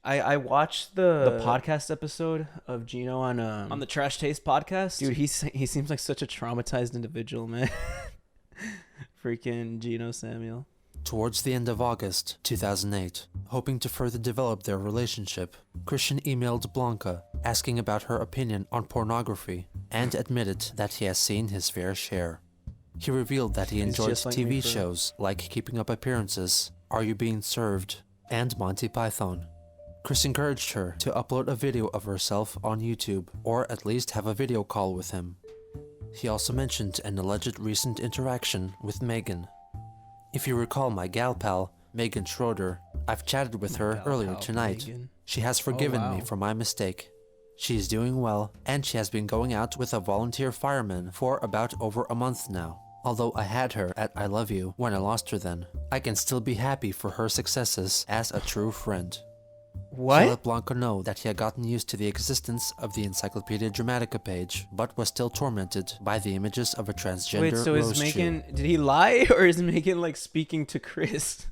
I watched the podcast episode of Gino on the Trash Taste podcast. Dude, he seems like such a traumatized individual, man. Freaking Genosamuel. Towards the end of August 2008, hoping to further develop their relationship, Christian emailed Blanca asking about her opinion on pornography and admitted that he has seen his fair share. He revealed that he enjoyed TV shows like Keeping Up Appearances, Are You Being Served, and Monty Python. Chris encouraged her to upload a video of herself on YouTube, or at least have a video call with him. He also mentioned an alleged recent interaction with Megan. If you recall my gal pal, Megan Schroeder, I've chatted with her earlier tonight. Megan. She has forgiven me for my mistake. She is doing well, and she has been going out with a volunteer fireman for about over a month now. Although I had her at I Love You when I lost her then, I can still be happy for her successes as a true friend. What? He let Blanca know that he had gotten used to the existence of the Encyclopedia Dramatica page, but was still tormented by the images of a transgender Wait, so is rose Megan... chew. Did he lie, or is Megan, like, speaking to Chris?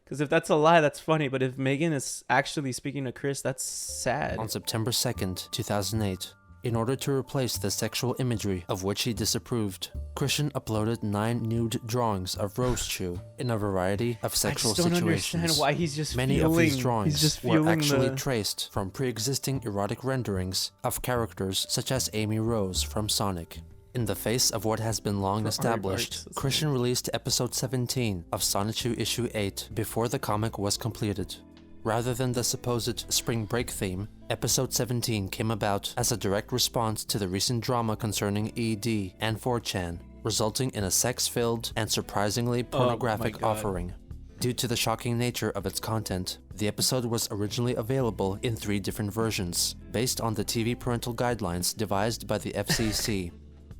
Because if that's a lie, that's funny, but if Megan is actually speaking to Chris, that's sad. On September 2nd, 2008, in order to replace the sexual imagery of which he disapproved, Christian uploaded 9 nude drawings of Rose Chew in a variety of sexual situations. I just don't understand why he's just Many feeling... of these drawings were actually the... traced from pre-existing erotic renderings of characters such as Amy Rose from Sonic. In the face of what has been long established, Christian released episode 17 of Sonichu issue 8 before the comic was completed. Rather than the supposed spring break theme, episode 17 came about as a direct response to the recent drama concerning ED and 4chan, resulting in a sex-filled and surprisingly pornographic offering. Due to the shocking nature of its content, the episode was originally available in 3 different versions, based on the TV parental guidelines devised by the FCC.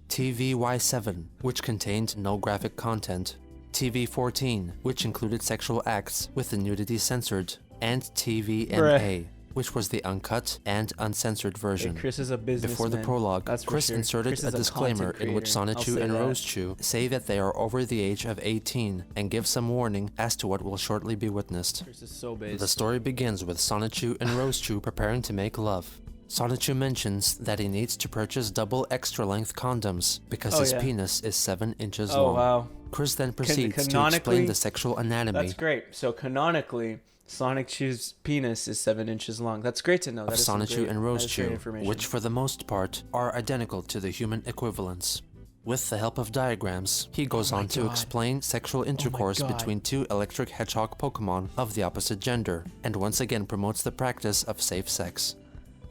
TVY7, which contained no graphic content, TV14, which included sexual acts with the nudity censored, and TVMA, which was the uncut and uncensored version. Hey, Chris is a businessman. Before the prologue, Chris inserted a disclaimer in which Sonichu and Rose Chew say that they are over the age of 18 and give some warning as to what will shortly be witnessed. Chris is so based. The story begins with Sonichu and Rose Chew preparing to make love. Sonichu mentions that he needs to purchase double extra-length condoms because his penis is 7 inches long. Wow. Chris then proceeds to explain the sexual anatomy. That's great. So canonically, Sonichu's penis is 7 inches long. That's great to know. Of Sonichu and Rose Chew, which for the most part are identical to the human equivalents. With the help of diagrams, he goes on to explain sexual intercourse between 2 electric hedgehog Pokemon of the opposite gender, and once again promotes the practice of safe sex.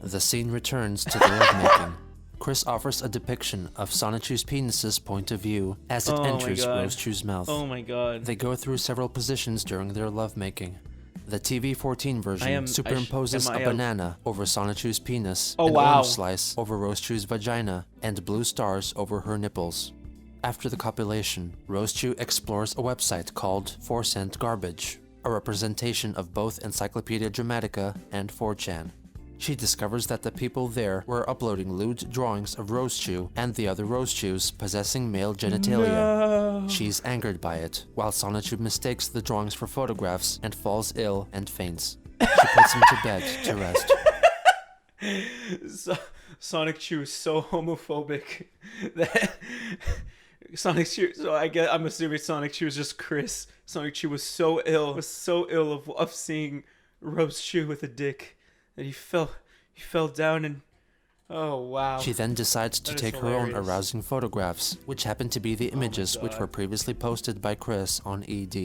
The scene returns to the lovemaking. Chris offers a depiction of Sonichu's penis's point of view as it enters Rose Chew's mouth. Oh my god. They go through several positions during their lovemaking. The TV14 version superimposes a banana over Sonichu's penis, an orange slice over Rose Chew's vagina, and blue stars over her nipples. After the copulation, Rose Chew explores a website called 4cent Garbage, a representation of both Encyclopedia Dramatica and 4chan. She discovers that the people there were uploading lewd drawings of Rose Chew and the other Rose Chews possessing male genitalia. No. She's angered by it, while Sonichu mistakes the drawings for photographs and falls ill and faints. She puts him to bed to rest. Sonichu is so homophobic that Sonichu. So I'm assuming Sonichu is just Chris. Sonichu was so ill of seeing Rose Chew with a dick that he fell down and oh wow. She then decides to take her own arousing photographs, which happen to be the images which were previously posted by Chris on ED.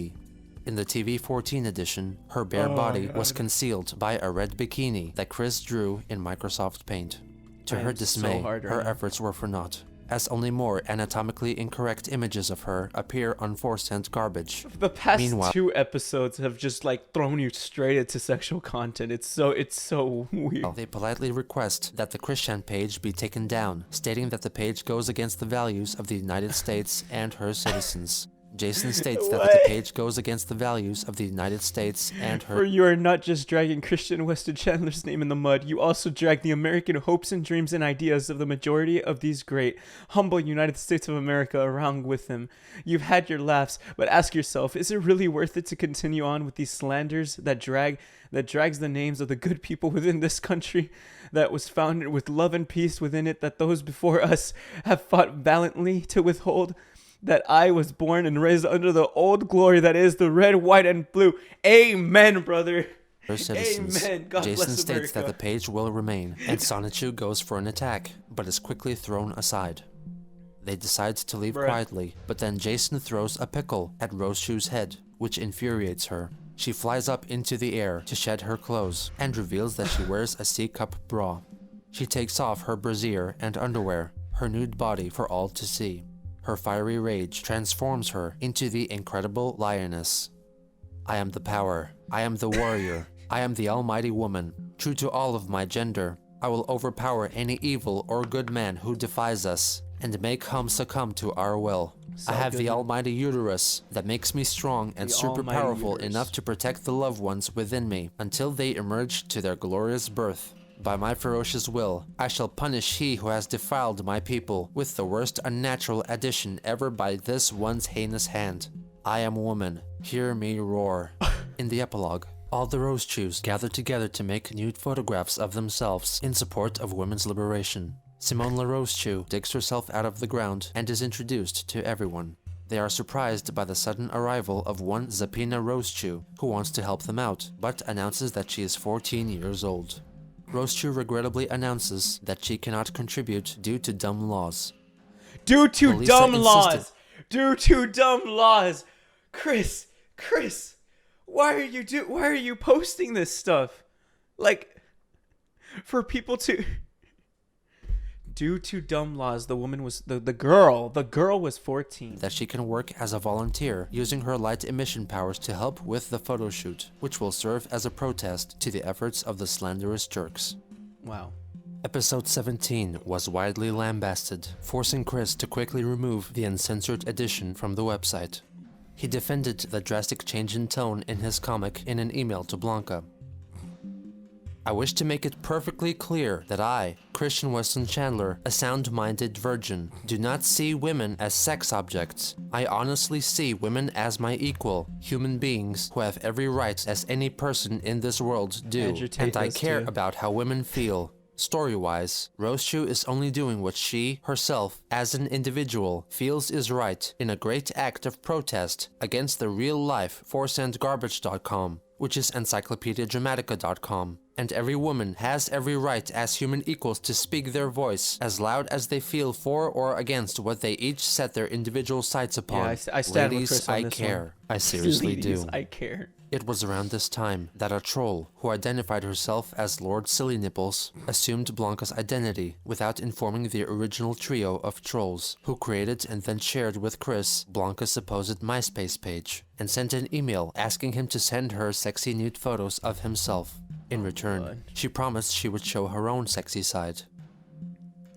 In the TV14 edition, her bare body was concealed by a red bikini that Chris drew in Microsoft Paint. To her dismay, her efforts were for naught, as only more anatomically incorrect images of her appear on 4cent Garbage. The past 2 episodes have just like thrown you straight into sexual content. It's so weird. They politely request that the Christian page be taken down, stating that the page goes against the values of the United States and her citizens. Jason states that the page goes against the values of the United States and her. For you are not just dragging Christian Weston Chandler's name in the mud, you also drag the American hopes and dreams and ideas of the majority of these great, humble United States of America around with him. You've had your laughs, but ask yourself, is it really worth it to continue on with these slanders that drags the names of the good people within this country that was founded with love and peace within it that those before us have fought valiantly to withhold? That I was born and raised under the old glory that is the red, white, and blue. Amen, brother. Citizens. Amen. God Jason bless states America. that the page will remain, and Sonichu goes for an attack, but is quickly thrown aside. They decide to leave quietly, but then Jason throws a pickle at Roseshoe's head, which infuriates her. She flies up into the air to shed her clothes, and reveals that she wears a C-cup bra. She takes off her brassiere and underwear, her nude body for all to see. Her fiery rage transforms her into the incredible lioness. I am the power. I am the warrior. I am the almighty woman. True to all of my gender, I will overpower any evil or good man who defies us, and make him succumb to our will. I have the almighty uterus that makes me strong and super powerful enough to protect the loved ones within me until they emerge to their glorious birth. By my ferocious will, I shall punish he who has defiled my people with the worst unnatural addition ever by this one's heinous hand. I am woman. Hear me roar. In the epilogue, all the Roseshoes gather together to make nude photographs of themselves in support of women's liberation. Simone La Roseshoe digs herself out of the ground and is introduced to everyone. They are surprised by the sudden arrival of one Zapina Roseshoe, who wants to help them out, but announces that she is 14 years old. Roseshoe regrettably announces that she cannot contribute due to dumb laws. Due to Melissa dumb laws! insisted- Due to dumb laws! Chris! Why are you posting this stuff? Like, for people to... Due to dumb laws, the woman was... The girl was 14. That she can work as a volunteer using her light emission powers to help with the photo shoot, which will serve as a protest to the efforts of the slanderous jerks. Wow. Episode 17 was widely lambasted, forcing Chris to quickly remove the uncensored edition from the website. He defended the drastic change in tone in his comic in an email to Blanca. I wish to make it perfectly clear that I, Christian Weston Chandler, a sound-minded virgin, do not see women as sex objects. I honestly see women as my equal, human beings who have every right as any person in this world do, and I care about how women feel. Story-wise, Roseshoe is only doing what she, herself, as an individual, feels is right in a great act of protest against the real-life forceandgarbage.com, which is encyclopediadramatica.com. And every woman has every right as human equals to speak their voice as loud as they feel for or against what they each set their individual sights upon. Yeah, I stand Ladies, with Chris on I this care. one. I seriously Ladies, do. I care. It was around this time that a troll, who identified herself as Lord Silly Nipples, assumed Blanca's identity without informing the original trio of trolls, who created and then shared with Chris Blanca's supposed MySpace page, and sent an email asking him to send her sexy nude photos of himself. In return, she promised she would show her own sexy side.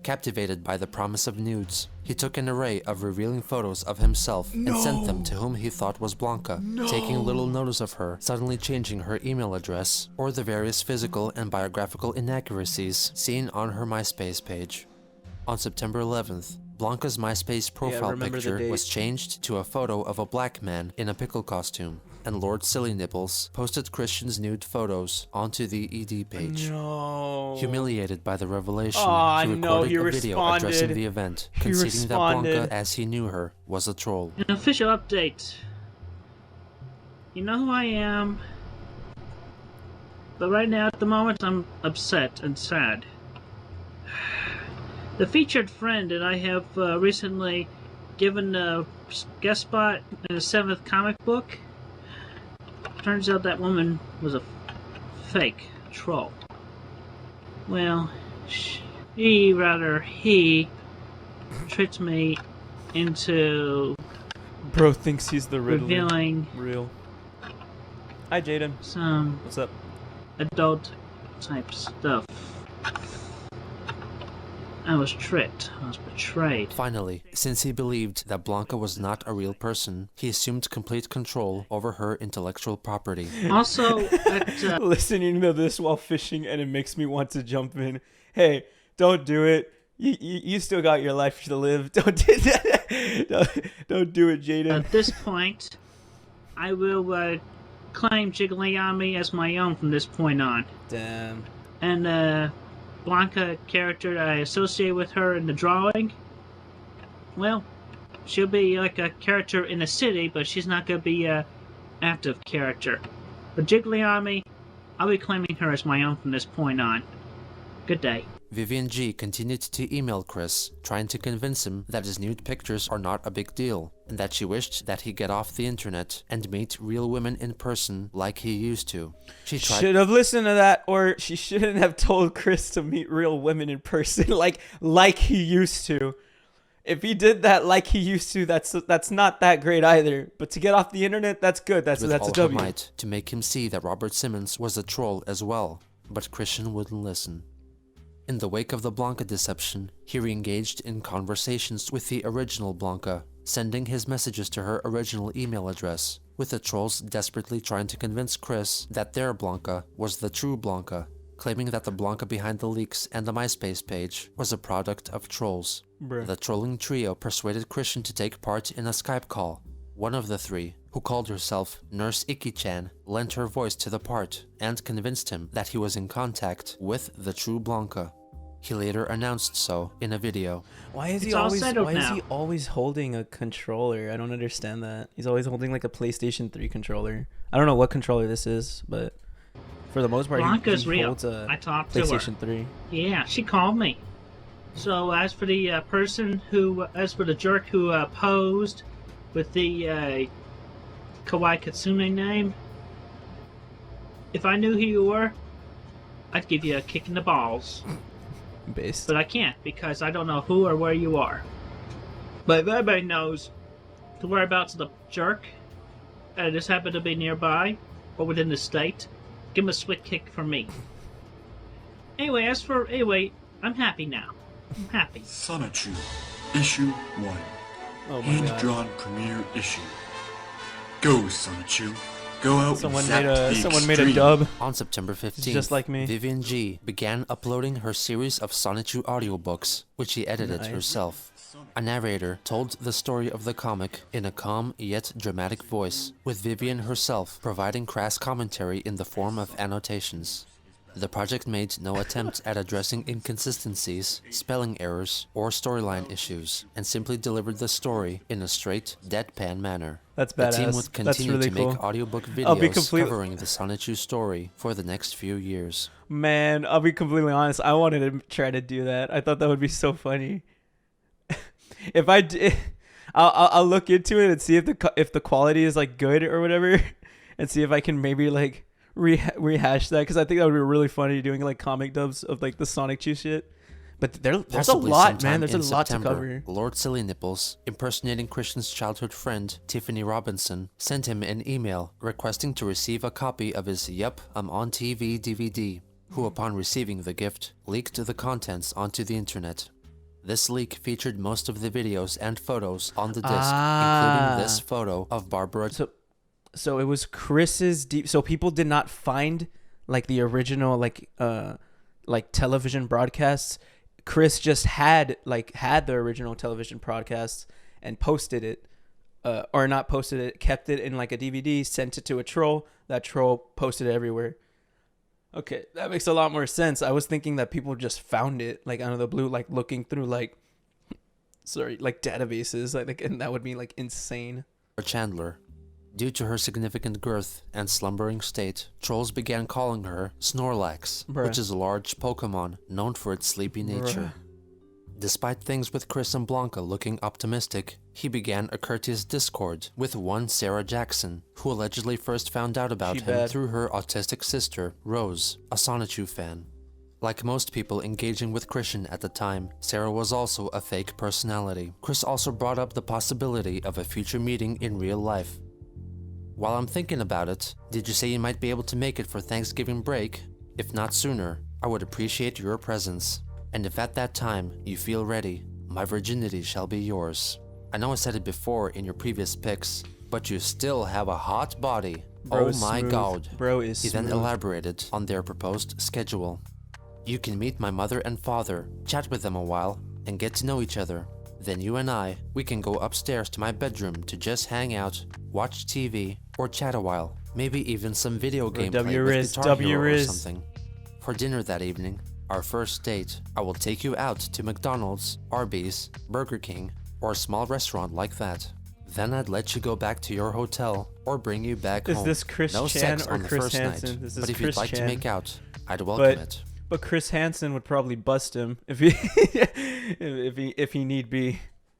Captivated by the promise of nudes, he took an array of revealing photos of himself and sent them to whom he thought was Blanca, taking little notice of her suddenly changing her email address or the various physical and biographical inaccuracies seen on her MySpace page. On September 11th, Blanca's MySpace profile picture was changed to a photo of a black man in a pickle costume, and Lord Silly Nipples posted Christian's nude photos onto the ED page. No. Humiliated by the revelation, he recorded a video addressing the event, conceding that Blanca, as he knew her, was a troll. An official update. You know who I am, but right now, at the moment, I'm upset and sad. The featured friend that I have recently given a guest spot in the 7th comic book, turns out that woman was a fake troll. Well, he tricked me into Bro thinks he's the Riddler. revealing Real. Hi, Jaden. some What's up? adult type stuff. I was tricked. I was betrayed. Finally, since he believed that Blanca was not a real person, he assumed complete control over her intellectual property. Also, at, Listening to this while fishing, and it makes me want to jump in. Hey, don't do it. You still got your life to live. Don't do that. Don't do it, Jaden. at this point, I will claim Jigglyami as my own from this point on. Damn. And Blanca character I associate with her in the drawing, well, she'll be like a character in a city, but she's not going to be a active character. But Jigglyami, I'll be claiming her as my own from this point on. Good day. Vivian G continued to email Chris, trying to convince him that his nude pictures are not a big deal, and that she wished that he get off the internet and meet real women in person like he used to. She should have listened to that, or she shouldn't have told Chris to meet real women in person like he used to. If he did that like he used to, that's not that great either. But to get off the internet, that's good. That's a W. Might to make him see that Robert Simmons was a troll as well, but Christian wouldn't listen. In the wake of the Blanca deception, he re-engaged in conversations with the original Blanca, sending his messages to her original email address, with the trolls desperately trying to convince Chris that their Blanca was the true Blanca, claiming that the Blanca behind the leaks and the MySpace page was a product of trolls. Bruh. The trolling trio persuaded Christian to take part in a Skype call. One of the three, who called herself Nurse Iki-chan, lent her voice to the part and convinced him that he was in contact with the true Blanca. He later announced so in a video. Why is he always holding a controller? I don't understand that. He's always holding like a PlayStation 3 controller. I don't know what controller this is, but for the most part, Blanca's he real. holds a I talked PlayStation to her. 3. Yeah, she called me. So as for the jerk who posed with the Kawaii Kitsune name, if I knew who you were, I'd give you a kick in the balls. Based. But I can't because I don't know who or where you are. But if everybody knows the whereabouts of the jerk, and it just happened to be nearby or within the state, give him a swift kick from me. Anyway, I'm happy now. I'm happy. Sonichu, issue 1. Oh my god. Hand-drawn premiere issue. Go, Sonichu. Go out Someone and made a dub. On September 15th, just like me. Vivian G began uploading her series of Sonichu audiobooks, which she edited herself. A narrator told the story of the comic in a calm yet dramatic voice, with Vivian herself providing crass commentary in the form of annotations. The project made no attempt at addressing inconsistencies, spelling errors, or storyline issues, and simply delivered the story in a straight, deadpan manner. That's badass. The team would continue really to cool. make audiobook videos covering the Sonichu story for the next few years. Man, I'll be completely honest. I wanted to try to do that. I thought that would be so funny. If I did, I'll look into it and see if the quality is like good or whatever, and see if I can maybe like rehash that, because I think that would be really funny doing like comic dubs of like the Sonichu shit. But there's a lot, man. There's a lot to cover. Lord Silly Nipples, impersonating Christian's childhood friend, Tiffany Robinson, sent him an email requesting to receive a copy of his Yup, I'm on TV DVD, who upon receiving the gift, leaked the contents onto the internet. This leak featured most of the videos and photos on the disc, including this photo of Barbara. So it was Chris's so people did not find like the original like television broadcasts. Chris just had the original television broadcasts and posted it, or not posted it, kept it in like a DVD, sent it to a troll. That troll posted it everywhere. Okay, that makes a lot more sense. I was thinking that people just found it like out of the blue, like looking through like databases, and that would be like insane. Chandler. Due to her significant girth and slumbering state, trolls began calling her Snorlax, which is a large Pokemon known for its sleepy nature. Despite things with Chris and Blanca looking optimistic, he began a courteous discord with one Sarah Jackson, who allegedly first found out about him through her autistic sister, Rose, a Sonichu fan. Like most people engaging with Christian at the time, Sarah was also a fake personality. Chris also brought up the possibility of a future meeting in real life. While I'm thinking about it, did you say you might be able to make it for Thanksgiving break? If not sooner, I would appreciate your presence. And if at that time you feel ready, my virginity shall be yours. I know I said it before in your previous pics, but you still have a hot body. Bro oh my god. Bro is He smooth. then elaborated on their proposed schedule. You can meet my mother and father, chat with them a while, and get to know each other. Then you and we can go upstairs to my bedroom to just hang out, watch TV, or chat a while. Maybe even some video gameplay with Guitar Hero or something. For dinner that evening, our first date, I will take you out to McDonald's, Arby's, Burger King, or a small restaurant like that. Then I'd let you go back to your hotel or bring you back home. Is this Chris no Chan sex or on the Chris first Hansen? night, This is but if Chris you'd like to Chan. make out, I'd welcome it. But Chris Hansen would probably bust him if he if he need be.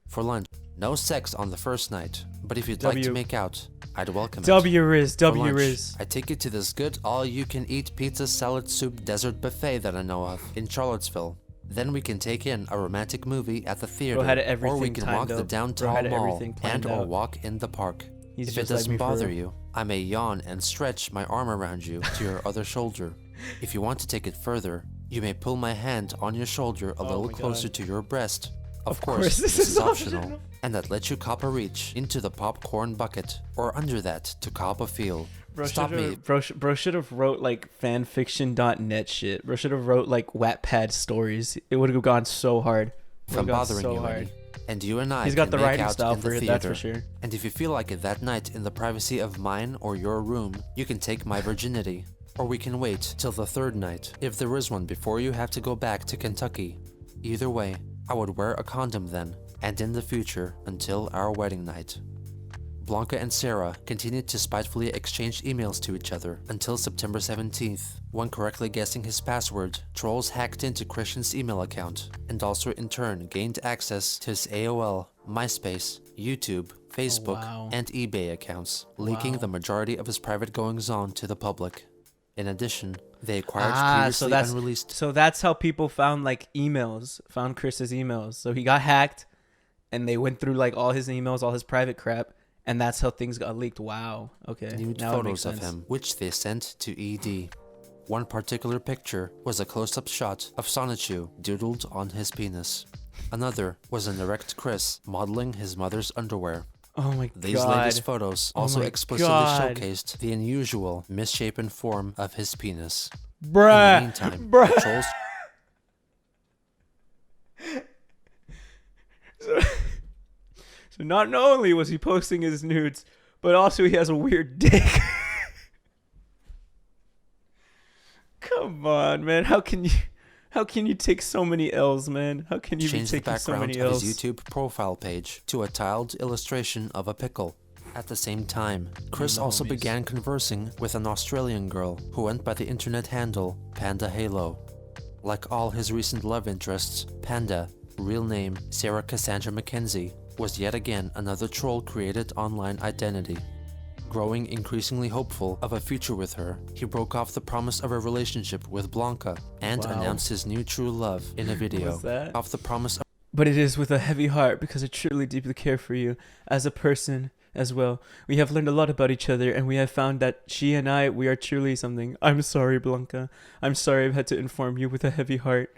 For lunch, no sex on the first night, but if you'd like to make out, I'd welcome it. W-Riz, For lunch, W-Riz. I take you to this good all-you-can-eat pizza, salad, soup, dessert buffet that I know of in Charlottesville. Then we can take in a romantic movie at the theater, or we can walk the downtown mall and/or walk in the park. If it doesn't bother you, I may yawn and stretch my arm around you to your other shoulder. If you want to take it further, you may pull my hand on your shoulder a little closer to your breast. Of course, this is optional. And that lets you cop a reach into the popcorn bucket, or under that to cop a feel. Bro should have wrote like fanfiction.net shit. Bro should have wrote like Wattpad stories. It would have gone so hard. From bothering you any. And you and I He's got the can make writing out style in for the it, theater. that's for sure. And if you feel like it that night in the privacy of mine or your room, you can take my virginity. Or we can wait till the third night, if there is one before you have to go back to Kentucky. Either way, I would wear a condom then, and in the future until our wedding night. Blanca and Sarah continued to spitefully exchange emails to each other until September 17th, when correctly guessing his password, trolls hacked into Christian's email account, and also in turn gained access to his AOL, MySpace, YouTube, Facebook, and eBay accounts, leaking the majority of his private goings-on to the public. In addition, they acquired previously unreleased... So that's how people found like emails, found Chris's emails. So he got hacked, and they went through like all his emails, all his private crap, and that's how things got leaked. Wow. Okay. Nude photos of him, which they sent to ED. One particular picture was a close-up shot of Sonichu doodled on his penis. Another was an erect Chris modeling his mother's underwear. Oh my god. These latest photos also explicitly showcased the unusual, misshapen form of his penis. Bruh. In the meantime, the trolls... So not only was he posting his nudes, but also he has a weird dick. Come on, man. How can you take so many L's, man? How can you be taking so many L's? Changed the background of his YouTube profile page to a tiled illustration of a pickle. At the same time, Chris also began conversing with an Australian girl who went by the internet handle Panda Halo. Like all his recent love interests, Panda, real name Sarah Cassandra Mackenzie, was yet again another troll-created online identity. Growing increasingly hopeful of a future with her, he broke off the promise of a relationship with Blanca and announced his new true love in a video. Off the promise of... But it is with a heavy heart because I truly deeply care for you as a person as well. We have learned a lot about each other and we have found that she and we are truly something. I'm sorry, Blanca. I'm sorry I've had to inform you with a heavy heart.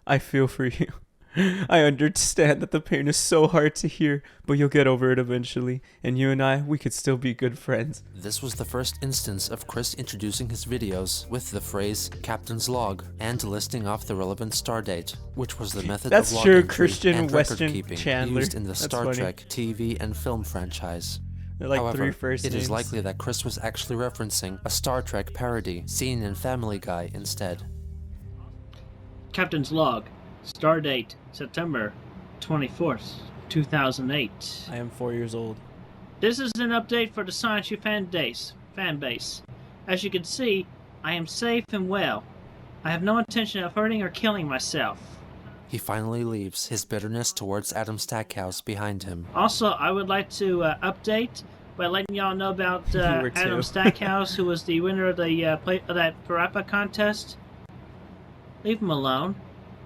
I feel for you. I understand that the pain is so hard to hear, but you'll get over it eventually, and you and we could still be good friends. This was the first instance of Chris introducing his videos with the phrase Captain's Log and listing off the relevant stardate, which was the method of log entry Christian and Weston record-keeping Chandler. used in the Star Trek TV and film franchise. They're like However, three first names. It is likely that Chris was actually referencing a Star Trek parody seen in Family Guy instead. Captain's Log. Stardate, September 24th, 2008. I am 4 years old. This is an update for the Sonichu fan base. As you can see, I am safe and well. I have no intention of hurting or killing myself. He finally leaves his bitterness towards Adam Stackhouse behind him. Also, I would like to update by letting y'all know about Adam Stackhouse, who was the winner of the that Parappa contest. Leave him alone.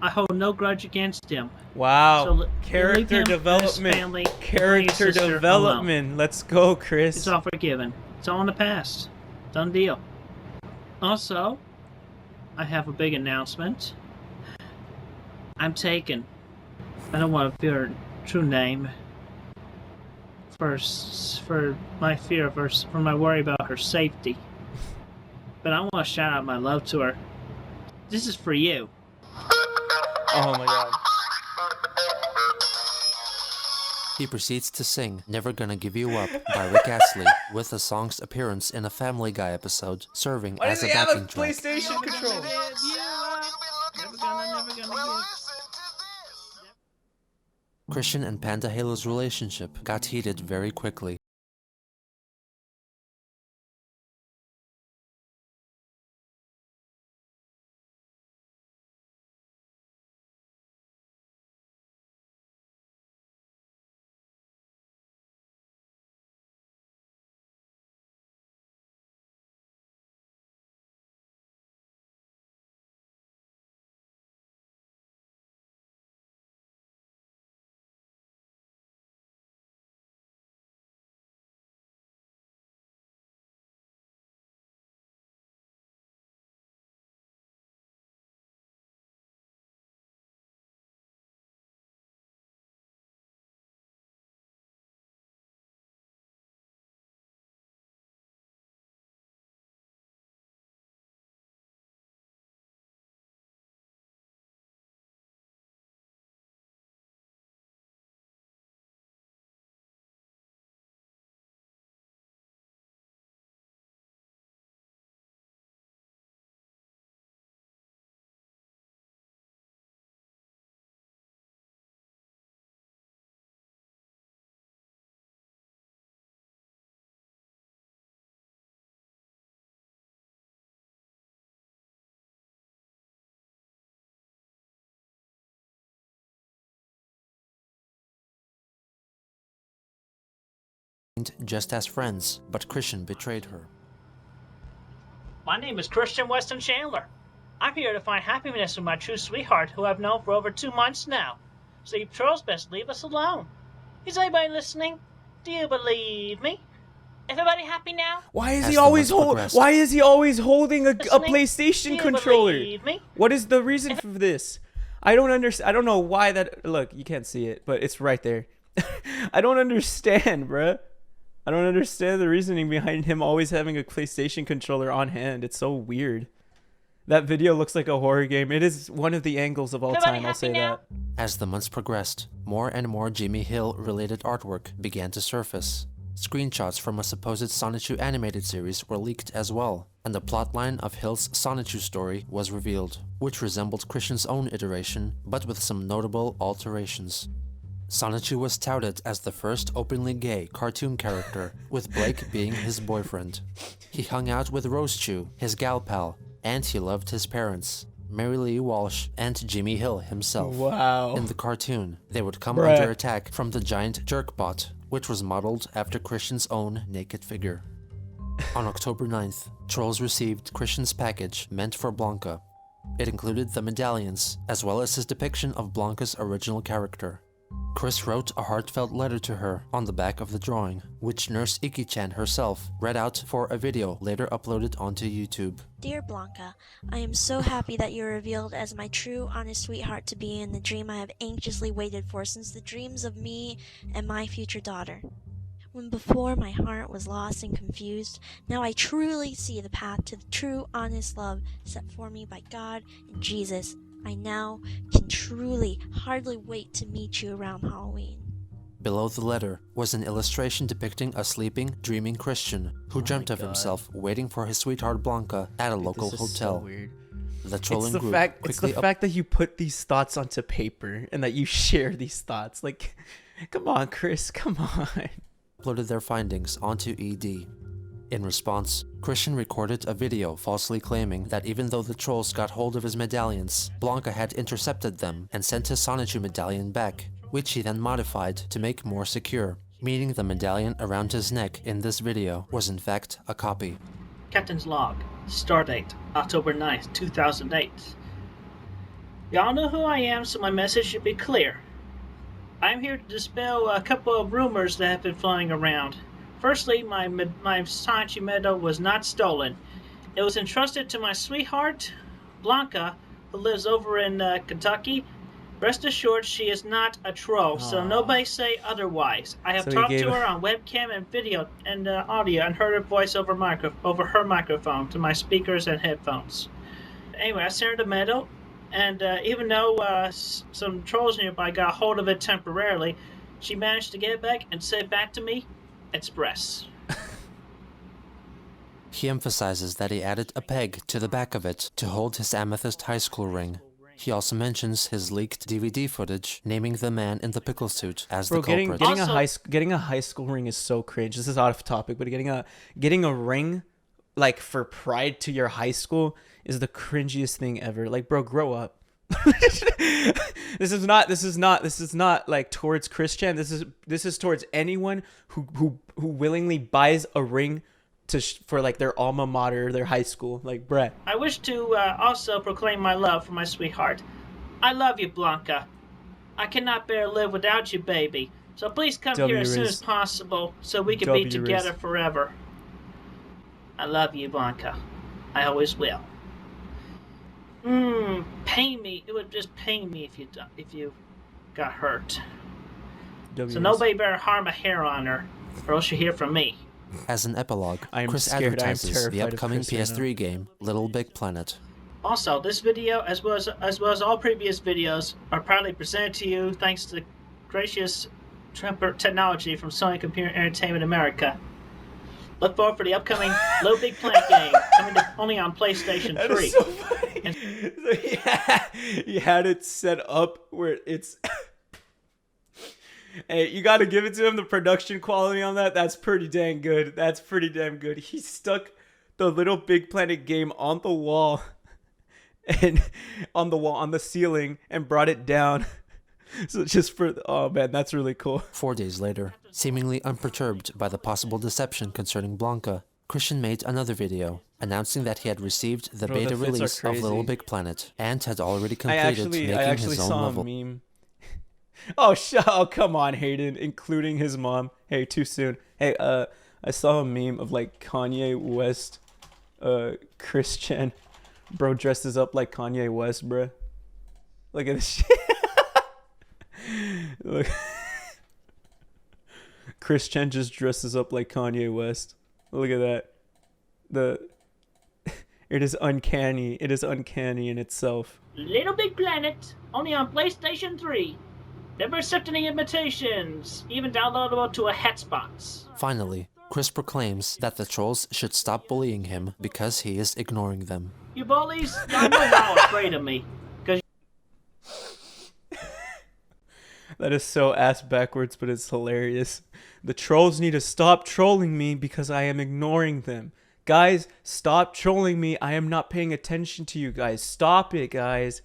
I hold no grudge against him. Wow. So character development. Character development. Let's go, Chris. It's all forgiven. It's all in the past. Done deal. Also, I have a big announcement. I'm taken. I don't want to be her true name. For my fear of her, for my worry about her safety. But I want to shout out my love to her. This is for you. Oh my god. He proceeds to sing Never Gonna Give You Up by Rick Astley, with the song's appearance in a Family Guy episode serving Why as does a he have a backing track. PlayStation controller? Never gonna give. Christian and Panda Halo's relationship got heated very quickly. Just as friends, but Christian betrayed her. My name is Christian Weston Chandler. I'm here to find happiness with my true sweetheart, who I've known for over 2 months now. So you trolls best leave us alone. Is anybody listening? Do you believe me? Everybody happy now? Why is As he the always months Why is he always holding a Listening? Do PlayStation you controller? believe me? What is the reason for this? I don't understand. I don't know why that. Look, you can't see it, but it's right there. I don't understand, bruh. I don't understand the reasoning behind him always having a PlayStation controller on hand. It's so weird. That video looks like a horror game. It is one of the angles of all Everybody time, I'll say happy now? that. As the months progressed, more and more Jimmy Hill-related artwork began to surface. Screenshots from a supposed Sonichu animated series were leaked as well, and the plotline of Hill's Sonichu story was revealed, which resembled Christian's own iteration, but with some notable alterations. Sonichu was touted as the first openly gay cartoon character, with Blake being his boyfriend. He hung out with Rosechew, his gal pal, and he loved his parents, Mary Lee Walsh and Jimmy Hill himself. Wow. In the cartoon, they would come Bruh. under attack from the giant jerkbot, which was modeled after Christian's own naked figure. On October 9th, trolls received Christian's package meant for Blanca. It included the medallions, as well as his depiction of Blanca's original character. Chris wrote a heartfelt letter to her on the back of the drawing, which Nurse Iki-chan herself read out for a video later uploaded onto YouTube. Dear Blanca, I am so happy that you are revealed as my true, honest sweetheart to be in the dream I have anxiously waited for since the dreams of me and my future daughter. When before my heart was lost and confused, now I truly see the path to the true, honest love set for me by God and Jesus. I now can truly hardly wait to meet you around Halloween. Below the letter was an illustration depicting a sleeping, dreaming Christian who dreamt of himself waiting for his sweetheart Blanca at a local This is hotel. so weird. The trolling It's group the fact that you put these thoughts onto paper and that you share these thoughts. Like, come on, Chris, come on. uploaded their findings onto ED. In response, Christian recorded a video falsely claiming that even though the trolls got hold of his medallions, Blanca had intercepted them and sent his Sonichu medallion back, which he then modified to make more secure, meaning the medallion around his neck in this video was in fact a copy. Captain's log. Stardate, October 9th, 2008. Y'all know who I am, so my message should be clear. I'm here to dispel a couple of rumors that have been flying around. Firstly, my Sonichu medal was not stolen. It was entrusted to my sweetheart, Blanca, who lives over in Kentucky, Rest assured, she is not a troll, so nobody say otherwise. I have talked to her on webcam and video and audio and heard her voice over her microphone to my speakers and headphones. Anyway, I sent her the medal, and even though some trolls nearby got hold of it temporarily, she managed to get it back and send it back to me express. He emphasizes that he added a peg to the back of it to hold his amethyst high school ring. He also mentions his leaked DVD footage, naming the man in the pickle suit as the culprit. Getting a high school ring is so cringe. This is out of topic, but getting a ring like for pride to your high school is the cringiest thing ever. Like, bro, grow up. This is not like towards Christian. This is towards anyone who willingly buys a ring for like their alma mater, their high school, like Brett. I wish to also proclaim my love for my sweetheart. I love you, Blanca. I cannot bear to live without you, baby. So please come here as soon as possible so we can be together forever. I love you, Blanca. I always will. Pain me. It would just pain me if you got hurt. So nobody better harm a hair on her, or else you hear from me. As an epilogue, Chris advertises the upcoming PS3 game, Little Big Planet. Also, this video, as well as all previous videos, are proudly presented to you thanks to gracious technology from Sony Computer Entertainment America. Look forward for the upcoming Little Big Planet game, coming only on PlayStation 3. That is so funny. So he had it set up where it's... Hey, you got to give it to him. The production quality on that's pretty dang good. That's pretty damn good. He stuck the Little Big Planet game on the wall and on the ceiling and brought it down. So just oh man, that's really cool. 4 days later, seemingly unperturbed by the possible deception concerning Blanca, Christian made another video announcing that he had received the beta release of Little Big Planet and had already completed making his own level. A meme. Oh, come on, Hayden, including his mom. Hey, too soon. Hey, I saw a meme of like Kanye West, Christian, bro dresses up like Kanye West, bro. Look at this shit. Look. Christian just dresses up like Kanye West. Look at that. It is uncanny. It is uncanny in itself. Little Big Planet, only on PlayStation 3. Never accept any invitations, even downloadable to a hotspot. Finally, Chris proclaims that the trolls should stop bullying him because he is ignoring them. You bullies, y'all know y'all afraid of me. That is so ass backwards, but it's hilarious. The trolls need to stop trolling me because I am ignoring them. Guys, stop trolling me. I am not paying attention to you guys. Stop it, guys.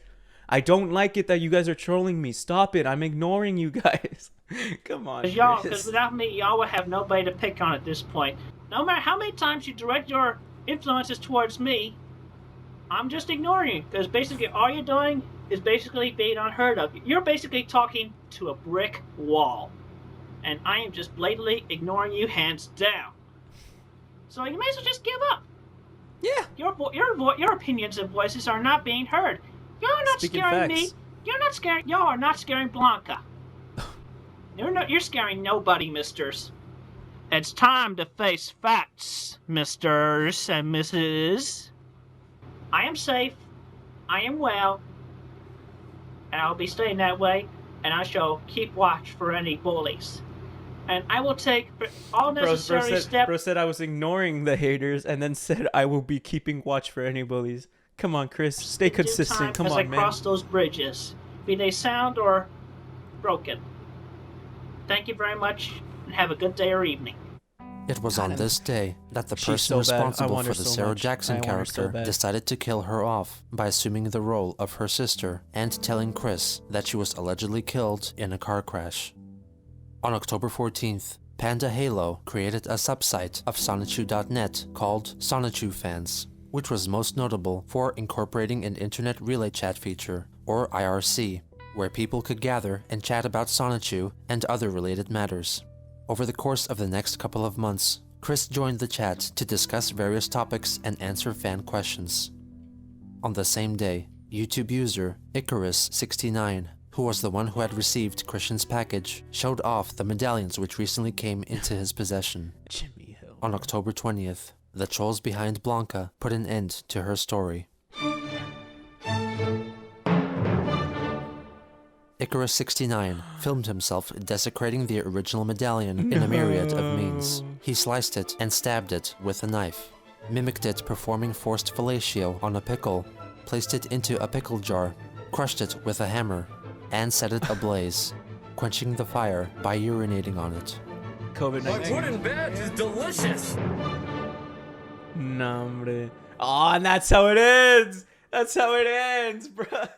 I don't like it that you guys are trolling me. Stop it. I'm ignoring you guys. Come on, because without me, y'all would have nobody to pick on at this point. No matter how many times you direct your influences towards me, I'm just ignoring you. Because basically all you're doing is basically being unheard of. You're basically talking to a brick wall. And I am just blatantly ignoring you hands down. So you may as well just give up. Yeah. Your opinions and voices are not being heard. You're not scaring me. Y'all are not scaring Blanca. You're scaring nobody, misters. It's time to face facts, misters and misses. I am safe. I am well. And I'll be staying that way. And I shall keep watch for any bullies. And I will take all necessary steps. Bro said I was ignoring the haters and then said I will be keeping watch for any bullies. Come on, Chris. Stay consistent. Come on, man. As I cross those bridges, be they sound or broken. Thank you very much, and have a good day or evening. It was on this day that the person responsible for the Sarah Jackson character decided to kill her off by assuming the role of her sister and telling Chris that she was allegedly killed in a car crash. On October 14th, Panda Halo created a subsite of Sonichu.net called Sonichu Fans, which was most notable for incorporating an internet relay chat feature, or IRC, where people could gather and chat about Sonichu and other related matters. Over the course of the next couple of months, Chris joined the chat to discuss various topics and answer fan questions. On the same day, YouTube user Icarus69 who was the one who had received Christian's package, showed off the medallions which recently came into his possession. Jimmy Hill. On October 20th, the trolls behind Blanca put an end to her story. Icarus69 filmed himself desecrating the original medallion in a myriad of means. He sliced it and stabbed it with a knife, mimicked it performing forced fellatio on a pickle, placed it into a pickle jar, crushed it with a hammer, and set it ablaze, quenching the fire by urinating on it. COVID-19. My wooden badge is delicious! Nah, hombre. Oh, and that's how it ends! That's how it ends, bruh!